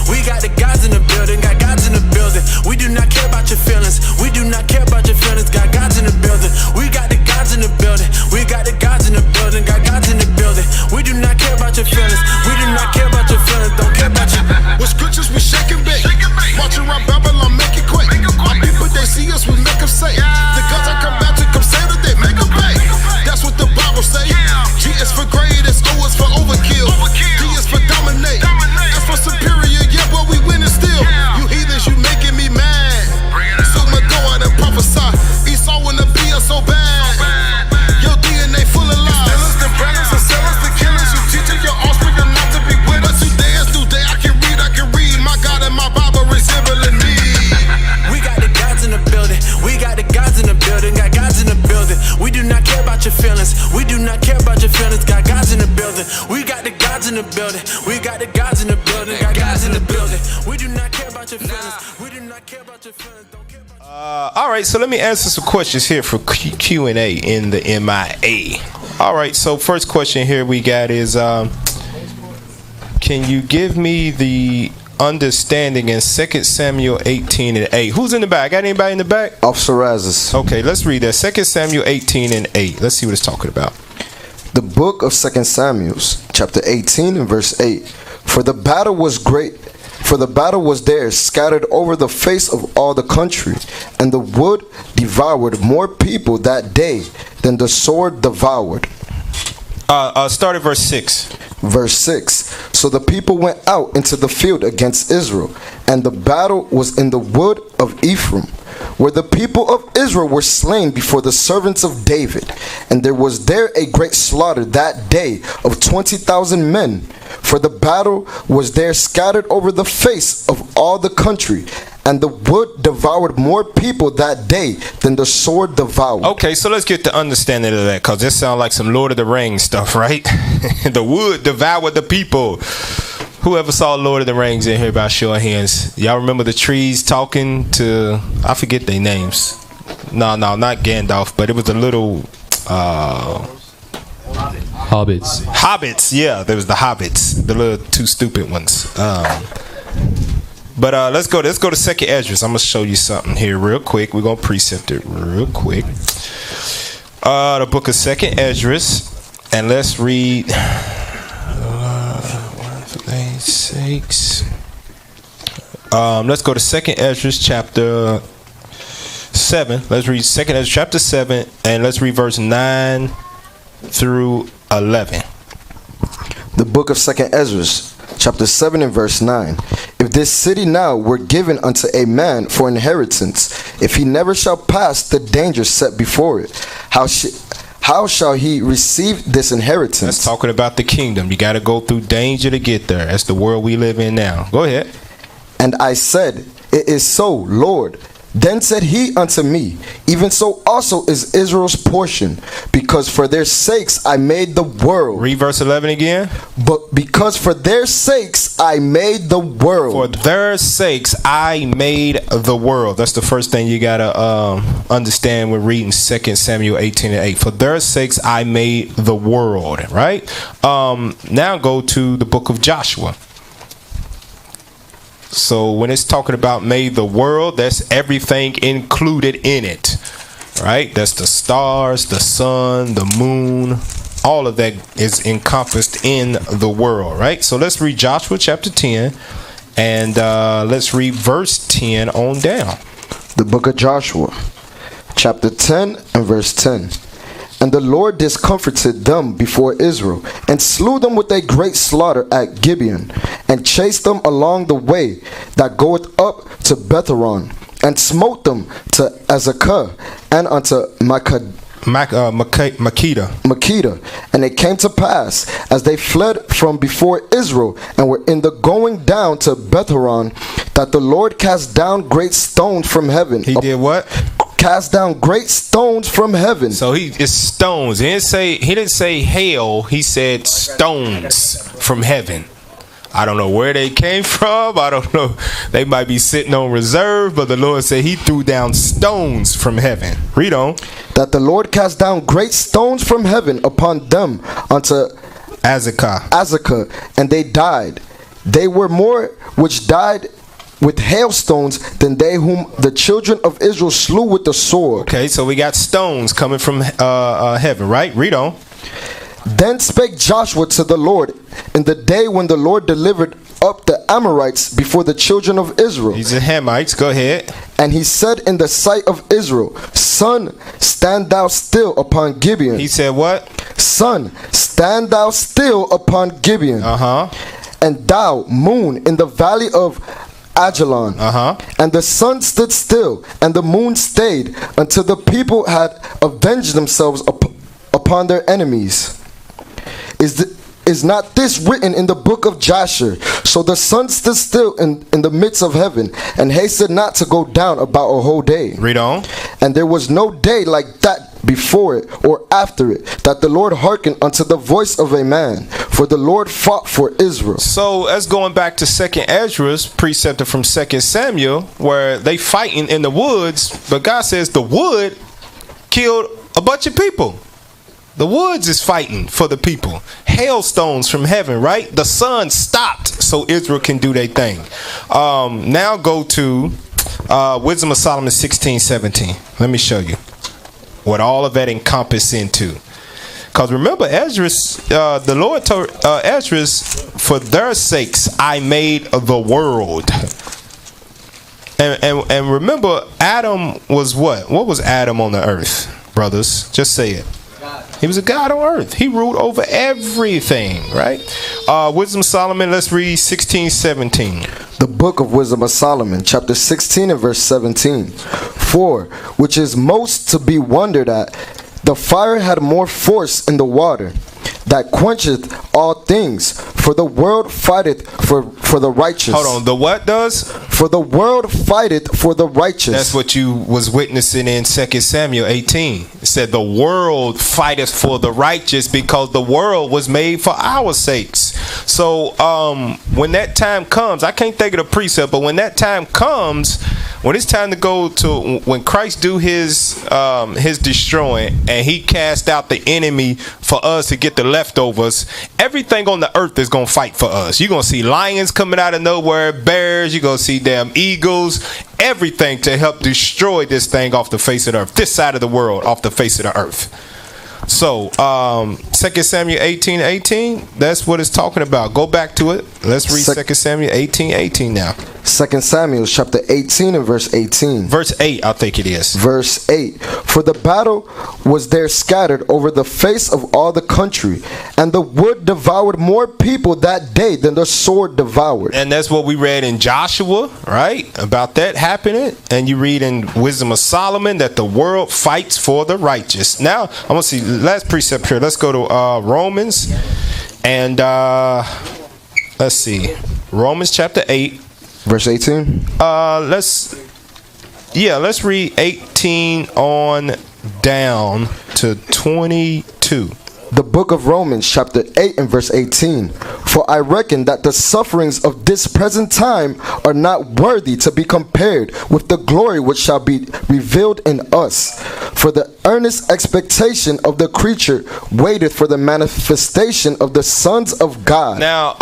We got the gods in the building, got gods in the building. We do not care about your feelings. We do not care about your feelings. Got gods in the building. We got the gods in the building. We got the gods in the building, got gods in the building. We do not care about your feelings. We do not care about your feelings. Don't care about you. With scriptures we shake and bake. March around Babylon, make it quick. Our people, they see us, we make them say. The gods I come back to come say that they make them pay. That's what the Bible say. G is for greatest, O is for overkill. D is for dominate. F for superior, yeah, but we winning still. You heathens, you making me mad. So I'ma go out and prophesy. Esau wanna be us so bad. Your DNA full of lies. Stealers, the branders, the sellers, the killers. You teaching your offspring to not to be with us. Today is new day. I can read. My God and my Bible resembling me. We got the gods in the building. We got the gods in the building. Got gods in the building. We do not care about your feelings. We do not care about your feelings. Got gods in the building. We got the gods in the building. We got the gods in the building. Got gods in the building. We do not care about your feelings. We do not care about your feelings. Don't care about all right, so let me answer some questions here for Q&A in the MIA. All right, so first question here we got is, can you give me the understanding in 2 Samuel 18 and 8? Who's in the back? Got anybody in the back? Officer Razes. Okay, let's read that. 2 Samuel 18 and 8. Let's see what it's talking about. The book of 2 Samuel, chapter 18 and verse 8. For the battle was great. For the battle was there, scattered over the face of all the country, and the wood devoured more people that day than the sword devoured. Start at verse 6. Verse 6. So the people went out into the field against Israel, and the battle was in the wood of Ephraim, where the people of Israel were slain before the servants of David. And there was there a great slaughter that day of 20,000 men, for the battle was there scattered over the face of all the country, and the wood devoured more people that day than the sword devoured. Okay, so let's get the understanding of that, because this sounds like some Lord of the Rings stuff, right? The wood devoured the people. Whoever saw Lord of the Rings in here by show of hands? Y'all remember the trees talking to, I forget their names. No, not Gandalf, but it was a little Hobbits. Hobbits, yeah, there was the hobbits, the little two stupid ones. But let's go to 2nd Esdras. I'm gonna show you something here real quick. We're gonna precept it real quick. The book of 2nd Esdras, and let's read. Sakes. Let's go to 2nd Esdras chapter 7. Let's read 2nd Esdras chapter 7, and let's read verse 9 through 11. The book of 2nd Esdras, chapter 7 and verse 9. If this city now were given unto a man for inheritance, if he never shall pass the danger set before it, how shall he receive this inheritance? That's talking about the kingdom. You got to go through danger to get there. That's the world we live in now. Go ahead. And I said, it is so, Lord. Then said he unto me, even so also is Israel's portion, because for their sakes I made the world. Read verse 11 again. But because for their sakes I made the world. For their sakes I made the world. That's the first thing you got to understand when reading 2 Samuel 18 and 8. For their sakes I made the world. Right? Now go to the book of Joshua. So when it's talking about made the world, that's everything included in it, right? That's the stars, the sun, the moon, all of that is encompassed in the world, right? So let's read Joshua chapter 10, and let's read verse 10 on down. The book of Joshua, chapter 10 and verse 10. And the Lord discomfited them before Israel, and slew them with a great slaughter at Gibeon, and chased them along the way that goeth up to Betharon, and smote them to Azekah, and unto Makkedah. And it came to pass, as they fled from before Israel, and were in the going down to Betharon, that the Lord cast down great stones from heaven. He did what? Cast down great stones from heaven. So it's stones. He didn't say hail. He said stones from heaven. I don't know where they came from. I don't know. They might be sitting on reserve, but the Lord said he threw down stones from heaven. Read on. That the Lord cast down great stones from heaven upon them unto Azekah, and they died. They were more which died with hailstones than they whom the children of Israel slew with the sword. Okay, so we got stones coming from heaven, right? Read on. Then spake Joshua to the Lord in the day when the Lord delivered up the Amorites before the children of Israel. These are Hamites. Go ahead. And he said in the sight of Israel, Sun, stand thou still upon Gibeon. He said what? Sun, stand thou still upon Gibeon. And thou, moon, in the valley of Ajalon. And the sun stood still, and the moon stayed, until the people had avenged themselves upon their enemies. Is not this written in the book of Jasher? So the sun stood still in the midst of heaven, and hasted not to go down about a whole day. Read on. And there was no day like that before it or after it, that the Lord hearkened unto the voice of a man, for the Lord fought for Israel. So that's going back to 2nd Ezra's preceptor from 2nd Samuel, where they fighting in the woods, but God says the wood killed a bunch of people. The woods is fighting for the people. Hailstones from heaven, right? The sun stopped so Israel can do their thing. Now go to Wisdom of Solomon 16:17. Let me show you what all of that encompasses into. Because remember, Ezra's, the Lord told Ezra's, for their sakes I made the world. And remember, Adam was what? What was Adam on the earth, brothers? Just say it. He was a God on earth. He ruled over everything, right? Wisdom of Solomon, let's read 16:17. The book of Wisdom of Solomon, chapter 16 and verse 17. For, which is most to be wondered at, the fire had more force in the water, that quencheth all things. For the world fighteth for the righteous. Hold on, the what does? For the world fighteth for the righteous. That's what you was witnessing in 2 Samuel 18. It said the world fighteth for the righteous, because the world was made for our sakes. So when that time comes, I can't think of the precept, but when that time comes, when it's time to go to, when Christ do his destroying, and he cast out the enemy for us to get the leftovers, everything on the earth is going to fight for us. You're going to see lions coming out of nowhere, bears, you're going to see damn eagles, everything to help destroy this thing off the face of the earth, this side of the world off the face of the earth. So 2 Samuel 18:18, that's what it's talking about. Go back to it. Let's read 2 Samuel 18:18 now. 2 Samuel chapter 18 and verse 18. Verse 8, I think it is. Verse 8. For the battle was there scattered over the face of all the country, and the wood devoured more people that day than the sword devoured. And that's what we read in Joshua, right? About that happening. And you read in Wisdom of Solomon that the world fights for the righteous. Now, I want to see last precept here. Let's go to Romans. And let's see. Romans chapter 8. Verse 18. Let's read 18 on down to 22. The book of Romans chapter 8 and verse 18. For I reckon that the sufferings of this present time are not worthy to be compared with the glory which shall be revealed in us. For the earnest expectation of the creature waiteth for the manifestation of the sons of God. Now,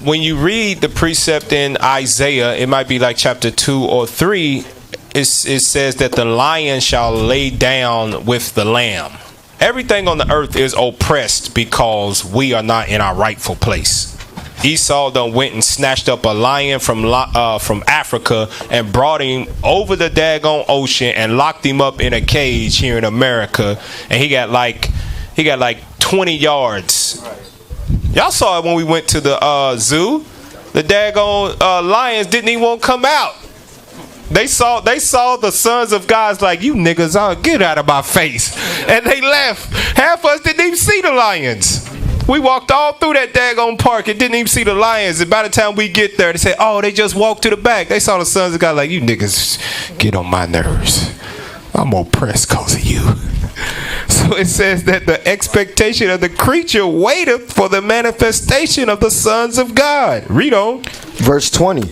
when you read the precept in Isaiah, it might be like chapter 2 or 3, it says that the lion shall lay down with the lamb. Everything on the earth is oppressed because we are not in our rightful place. Esau done went and snatched up a lion from Africa and brought him over the daggone ocean and locked him up in a cage here in America, and he got like 20 yards. Y'all saw it when we went to the zoo. The daggone lions didn't even want to come out. They saw the sons of God like, you niggas, get out of my face. And they left. Half of us didn't even see the lions. We walked all through that daggone park and didn't even see the lions. And by the time we get there, they say, oh, they just walked to the back. They saw the sons of God like, you niggas get on my nerves. I'm oppressed because of you. So it says that the expectation of the creature waiteth for the manifestation of the sons of God. Read on. Verse 20.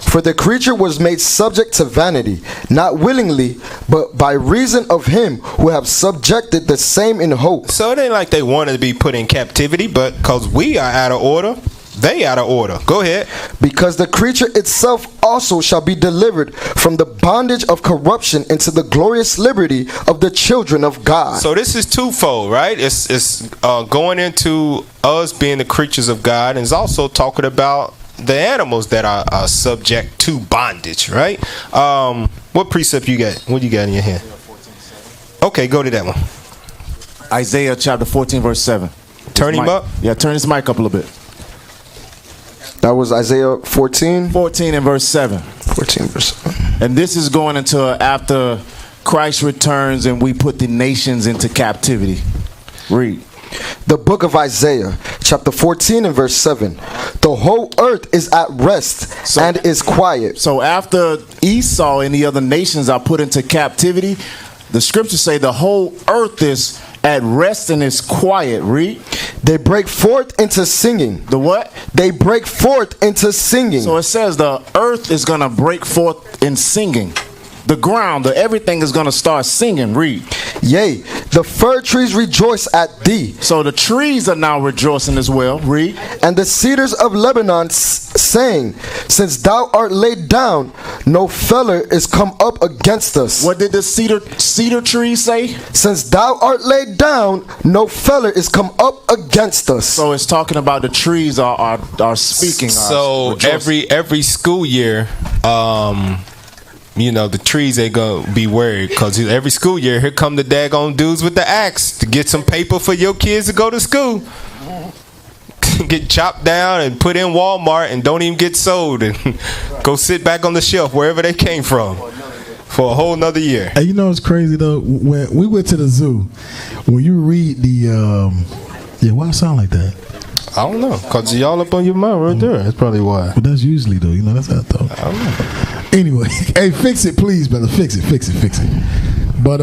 For the creature was made subject to vanity, not willingly, but by reason of him who have subjected the same in hope. So it ain't like they wanted to be put in captivity, but because we are out of order, They out of order. Go ahead. Because the creature itself also shall be delivered from the bondage of corruption into the glorious liberty of the children of God. So this is twofold, right? It's going into us being the creatures of God, and it's also talking about the animals that are subject to bondage, right? What precept you got? What you got in your hand? Okay, go to that one. Isaiah chapter 14, verse 7. Turn him up. Yeah, turn his mic up a little bit. That was Isaiah 14. 14 and verse 7. 14 verse 7. And this is going into after Christ returns and we put the nations into captivity. Read. The book of Isaiah, chapter 14 and verse 7. The whole earth is at rest and is quiet. So after Esau and the other nations are put into captivity, the scriptures say the whole earth is at rest and is quiet. Read. They break forth into singing. The what? They break forth into singing. So it says the earth is going to break forth in singing. The ground, everything is going to start singing. Read. Yea, the fir trees rejoice at thee. So the trees are now rejoicing as well. Read. And the cedars of Lebanon saying, since thou art laid down, no feller is come up against us. What did the cedar tree say? Since thou art laid down, no feller is come up against us. So it's talking about the trees are speaking. So every school year, you know, the trees ain't gonna be worried, because every school year here come the daggone dudes with the axe to get some paper for your kids to go to school. Get chopped down and put in Walmart and don't even get sold, and go sit back on the shelf wherever they came from for a whole nother year. Hey, you know what's crazy though? When we went to the zoo, when you read the why it sound like that? I don't know, because y'all up on your mind right there. That's probably why. But that's usually though, you know, that's how I thought. I don't know. Anyway, hey, fix it, please, brother. Fix it. But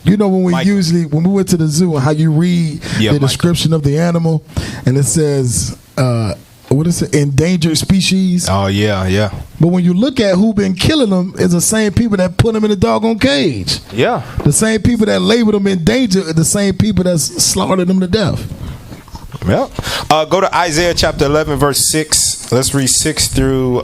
you know, when we went to the zoo and how you read the description of the animal, and it says what is it? Endangered species. Oh yeah. But when you look at who been killing them, it's the same people that put them in a doggone cage. Yeah. The same people that labeled them endangered are the same people that slaughtered them to death. Well, go to Isaiah chapter 11 verse 6. Let's read 6 through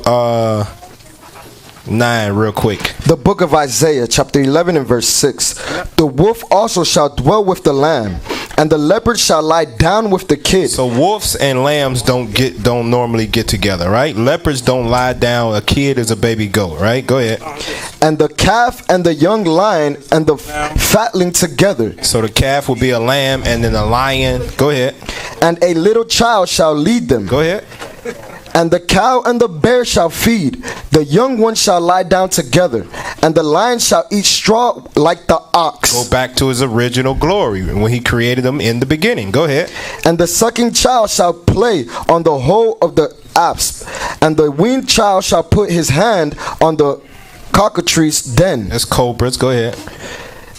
9 real quick. The book of Isaiah chapter 11 and verse 6. The wolf also shall dwell with the lamb, and the leopard shall lie down with the kid. So wolves and lambs don't normally get together, right? Leopards don't lie down. A kid is a baby goat, right? Go ahead. And the calf and the young lion and the fatling together. So the calf will be a lamb, and then a lion. Go ahead. And a little child shall lead them. Go ahead. And the cow and the bear shall feed. The young one shall lie down together, and the lion shall eat straw like the ox. Go back to his original glory when he created them in the beginning. Go ahead. And the sucking child shall play on the hole of the asp, and the weaned child shall put his hand on the cockatrice den. That's cobras. Go ahead.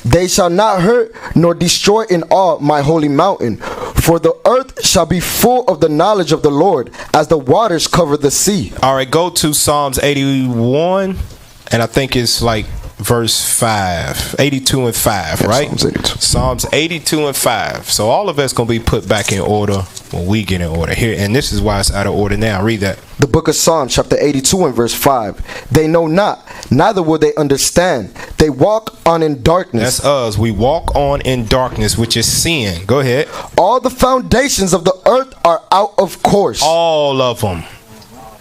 They shall not hurt nor destroy in all my holy mountain, for the earth shall be full of the knowledge of the Lord, as the waters cover the sea. All right, go to Psalms 81, and I think it's like verse 5, 82 and 5, right? Psalms 82 and 5. So all of that's going to be put back in order when we get in order here, and this is why it's out of order now. Read that. The book of Psalms chapter 82 and verse 5. They know not, neither will they understand. They walk on in darkness. That's us. We walk on in darkness, which is sin. Go ahead. All the foundations of the earth are out of course. All of them.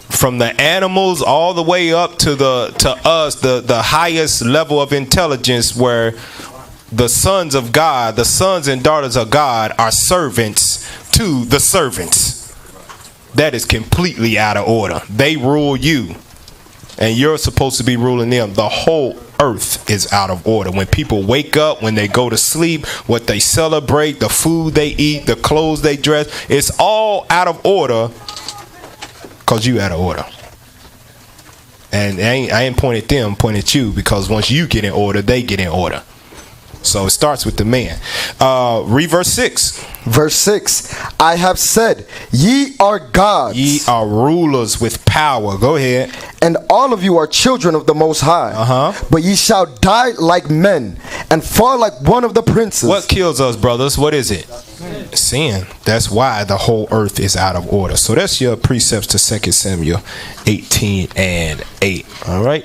From the animals all the way up to us, the highest level of intelligence, where the sons of God, the sons and daughters of God, are servants to the servants. That is completely out of order. They rule you, and you're supposed to be ruling them. The whole earth is out of order. When people wake up, when they go to sleep, what they celebrate, the food they eat, the clothes they dress, it's all out of order, because you out of order. And I ain't point at them, point at you, because once you get in order, they get in order. So it starts with the man. Read verse 6. Verse 6, I have said, ye are gods. Ye are rulers with power. Go ahead. And all of you are children of the Most High. But ye shall die like men, and fall like one of the princes. What kills us, brothers? What is it? Sin. That's why the whole earth is out of order. So that's your precepts to 2 Samuel 18:8. All right.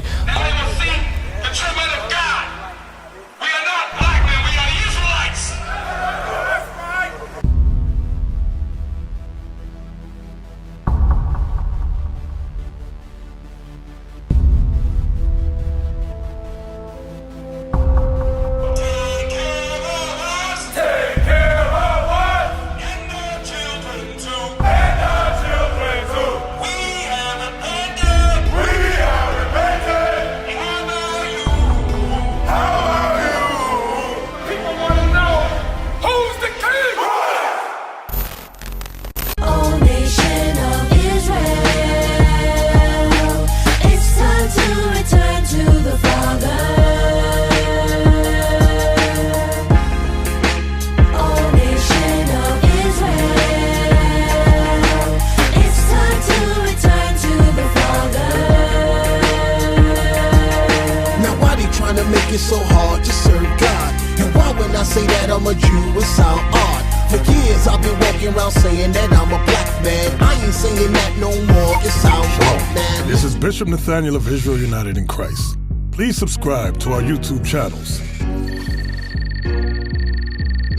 It's so hard to serve God. And why when I say that I'm a Jew, it sound odd. For years I've been walking around saying that I'm a black man. I ain't saying that no more, it sounds wrong, man. This is Bishop Nathaniel of Israel United in Christ. Please subscribe to our YouTube channels.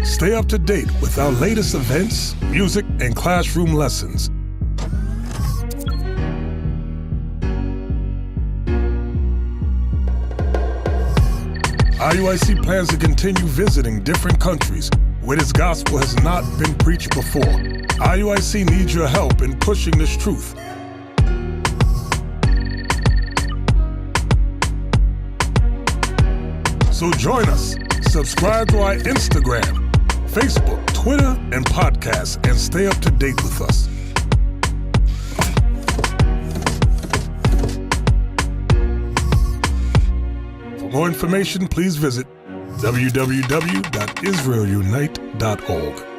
Stay up to date with our latest events, music, and classroom lessons. IUIC plans to continue visiting different countries where this gospel has not been preached before. IUIC needs your help in pushing this truth. So join us. Subscribe to our Instagram, Facebook, Twitter, and podcasts, and stay up to date with us. For more information, please visit www.israelunite.org.